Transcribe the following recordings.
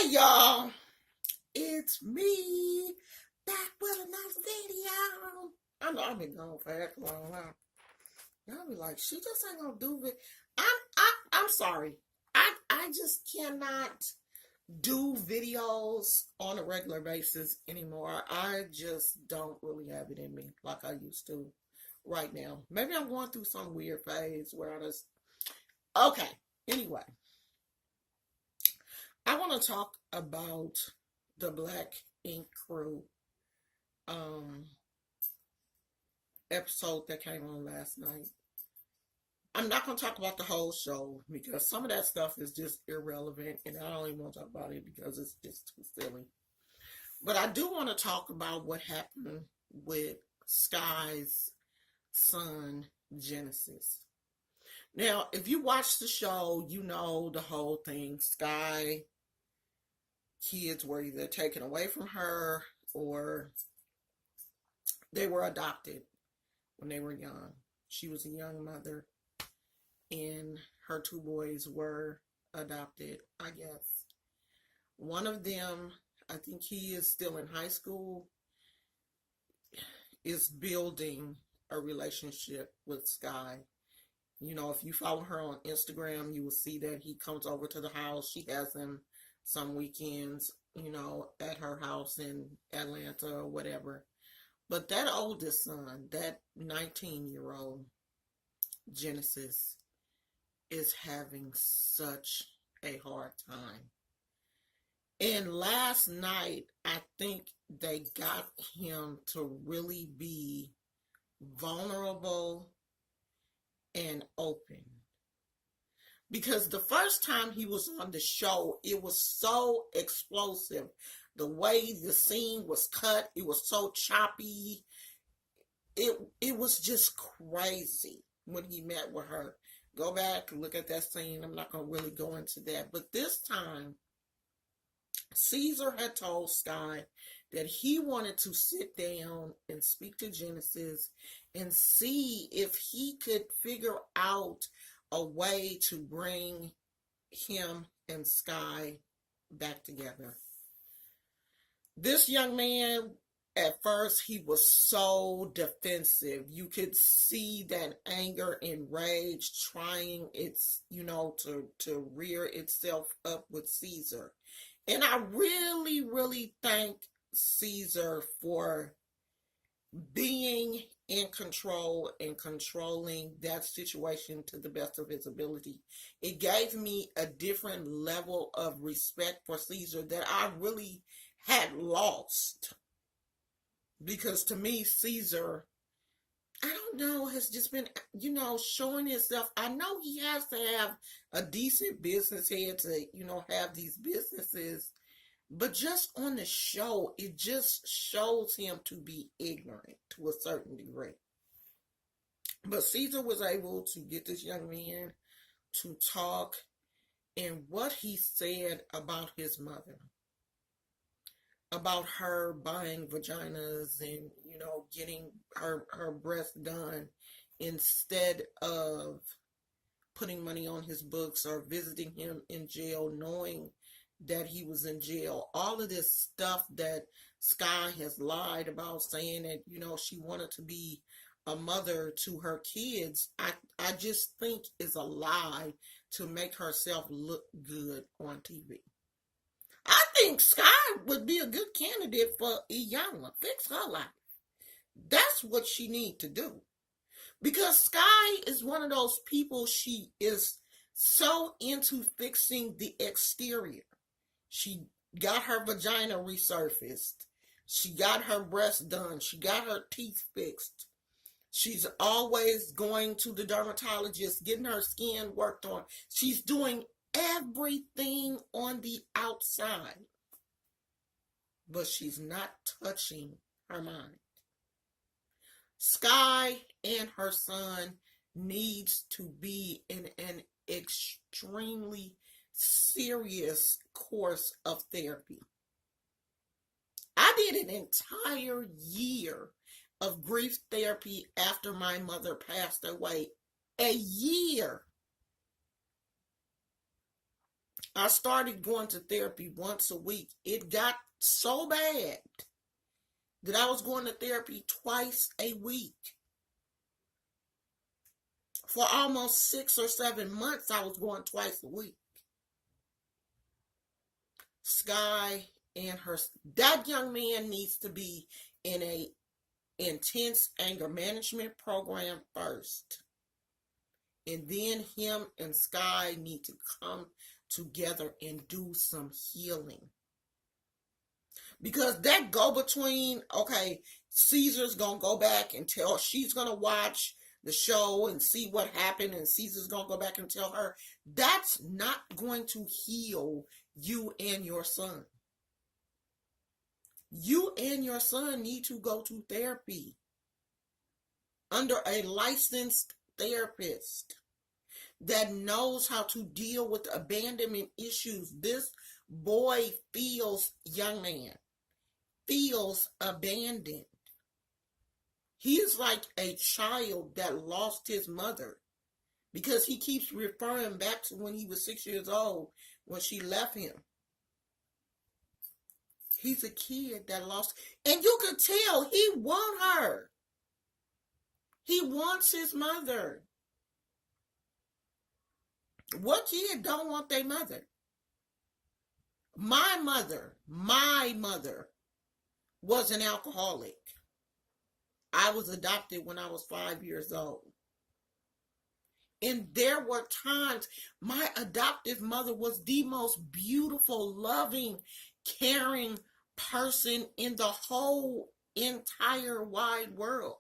Hey y'all, it's me back with another video. I know I've been gone for heck long now. Y'all be like, she just ain't gonna do it. I'm sorry. I just cannot do videos on a regular basis anymore. I just don't really have it in me like I used to right now. Maybe I'm going through some weird phase where I just okay. Anyway, I want to talk about the Black Ink Crew um episode that came on last night. I'm not going to talk about the whole show because some of that stuff is just irrelevant and I don't even want to talk about it because it's just too silly. But I do want to talk about what happened with Sky's son, Genesis. Now, if you watch the show, you know the whole thing. Sky kids were either taken away from her or they were adopted when they were young. She was a young mother, and her two boys were adopted, I guess. One of them, I think he is still in high school, is building a relationship with Sky. You know, if you follow her on Instagram, you will see that he comes over to the house. She has him some weekends, you know, at her house in Atlanta or whatever. But that oldest son, that 19-year-old Genesis, is having such a hard time. And last night, I think they got him to really be vulnerable and open. Because the first time he was on the show, it was so explosive. The way the scene was cut, it was so choppy. It was just crazy when he met with her. Go back and look at that scene. I'm not going to really go into that. But this time, Caesar had told Sky that he wanted to sit down and speak to Genesis and see if he could figure out a way to bring him and Sky back together. This young man, at first, he was so defensive. You could see that anger and rage trying its, to rear itself up with Caesar. And I really, really thank Caesar for being in control and controlling that situation to the best of his ability. It gave me a different level of respect for Caesar that I really had lost. Because to me, Caesar, I don't know, has just been, showing himself. I know he has to have a decent business head to, have these businesses. But just on the show, it just shows him to be ignorant to a certain degree. But Caesar was able to get this young man to talk, and what he said about his mother, about her buying vaginas and, getting her breast done instead of putting money on his books or visiting him in jail, knowing that he was in jail. All of this stuff that Sky has lied about, saying that, she wanted to be a mother to her kids, I just think is a lie to make herself look good on TV. I think Sky would be a good candidate for Iyanla. Fix her life. That's what she needs to do. Because Sky is one of those people, she is so into fixing the exterior. She got her vagina resurfaced. She got her breast done. She got her teeth fixed. She's always going to the dermatologist, getting her skin worked on. She's doing everything on the outside. But she's not touching her mind. Sky and her son needs to be in an extremely serious course of therapy. I did an entire year of grief therapy after my mother passed away. A year. I started going to therapy once a week. It got so bad that I was going to therapy twice a week. For almost 6 or 7 months, I was going twice a week. Sky and that young man needs to be in a intense anger management program first. And then him and Sky need to come together and do some healing. Because that go-between, okay, Caesar's going to go back and she's going to watch the show and see what happened, and Caesar's going to go back and tell her, that's not going to heal you and your son. You and your son need to go to therapy under a licensed therapist that knows how to deal with abandonment issues. This boy young man, feels abandoned. He's like a child that lost his mother because he keeps referring back to when he was 6 years old when she left him. He's a kid that lost, and you could tell he wants her. He wants his mother. What kid don't want their mother? My mother was an alcoholic. I was adopted when I was 5 years old. And there were times my adoptive mother was the most beautiful, loving, caring person in the whole entire wide world.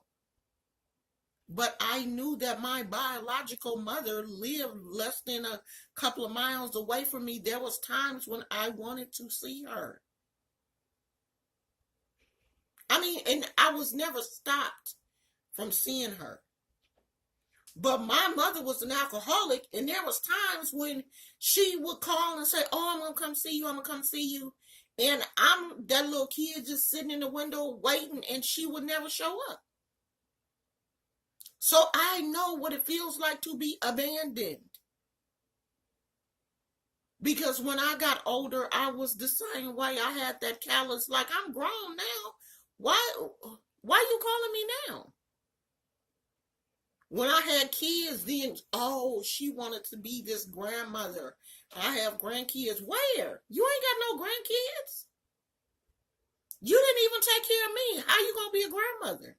But I knew that my biological mother lived less than a couple of miles away from me. There was times when I wanted to see her. I mean, and I was never stopped from seeing her. But my mother was an alcoholic, and there was times when she would call and say, oh, I'm going to come see you, I'm going to come see you. And I'm that little kid just sitting in the window waiting, and she would never show up. So I know what it feels like to be abandoned. Because when I got older, I was the same way. I had that callous, like, I'm grown now. Why you calling me now? When I had kids, then, oh, she wanted to be this grandmother. I have grandkids. Where? You ain't got no grandkids. You didn't even take care of me. How you going to be a grandmother?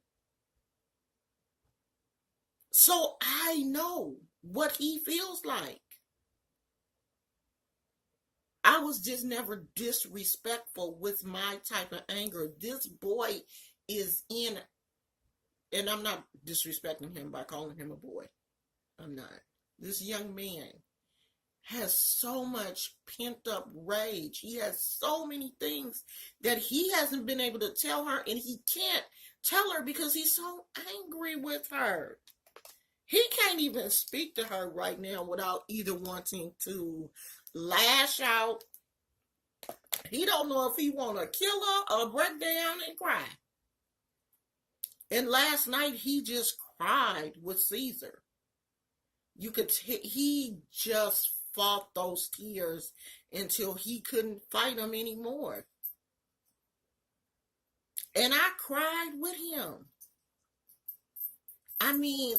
So I know what he feels like. I was just never disrespectful with my type of anger. This boy is in, and I'm not disrespecting him by calling him a boy. I'm not. This young man has so much pent up rage. He has so many things that he hasn't been able to tell her, and he can't tell her because he's so angry with her. He can't even speak to her right now without either wanting to lash out. He don't know if he want to kill her or break down and cry. And last night he just cried with Caesar. You could he just fought those tears until he couldn't fight them anymore. And I cried with him. I mean,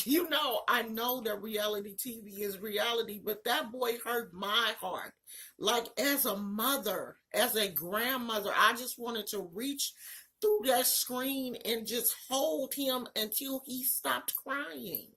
you know, I know that reality TV is reality, but that boy hurt my heart. Like, as a mother, as a grandmother, I just wanted to reach through that screen and just hold him until he stopped crying.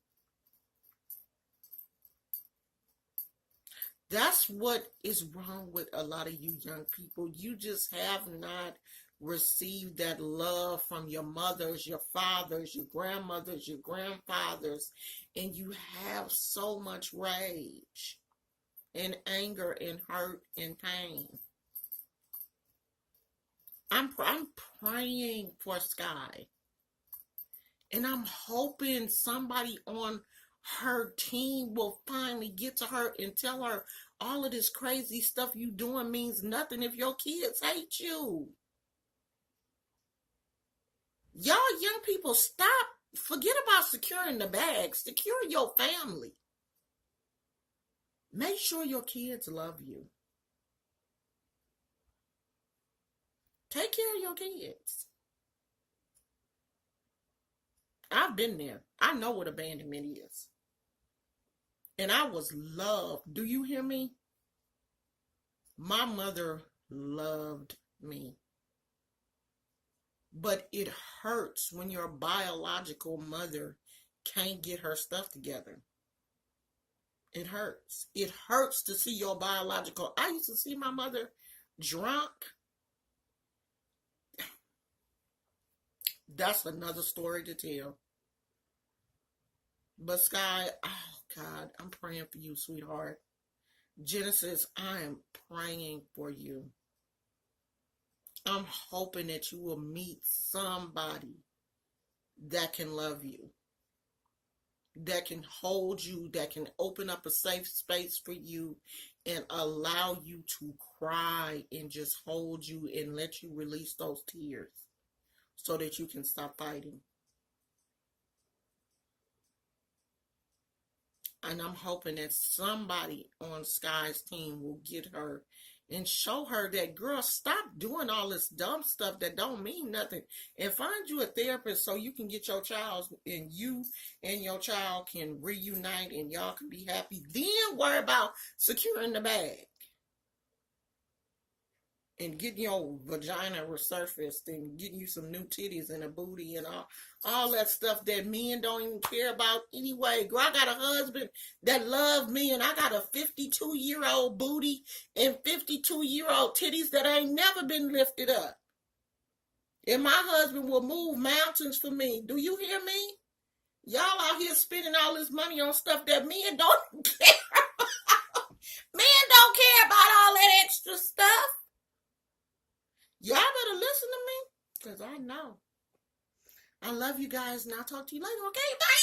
That's what is wrong with a lot of you young people. You just have not received that love from your mothers, your fathers, your grandmothers, your grandfathers, and you have so much rage and anger and hurt and pain. I'm praying for Sky, and I'm hoping somebody on her team will finally get to her and tell her all of this crazy stuff you doing means nothing if your kids hate you. Y'all young people, stop. Forget about securing the bag. Secure your family. Make sure your kids love you. Take care of your kids. I've been there. I know what abandonment is. And I was loved. Do you hear me? My mother loved me. But it hurts when your biological mother can't get her stuff together. It hurts. It hurts to see your biological. I used to see my mother drunk. That's another story to tell. But Sky, oh God, I'm praying for you, sweetheart. Genesis, I am praying for you. I'm hoping that you will meet somebody that can love you, that can hold you, that can open up a safe space for you and allow you to cry and just hold you and let you release those tears so that you can stop fighting. And I'm hoping that somebody on Sky's team will get her and show her that, girl, stop doing all this dumb stuff that don't mean nothing, and find you a therapist so you can get your child, and you and your child can reunite and y'all can be happy. Then worry about securing the bag and getting your vagina resurfaced and getting you some new titties and a booty and all that stuff that men don't even care about anyway. Girl, I got a husband that loves me, and I got a 52-year-old booty and 52-year-old titties that ain't never been lifted up. And my husband will move mountains for me. Do you hear me? Y'all out here spending all this money on stuff that men don't care about. Men don't care about all that extra stuff. Y'all better listen to me, because I know. I love you guys, and I'll talk to you later, okay? Bye!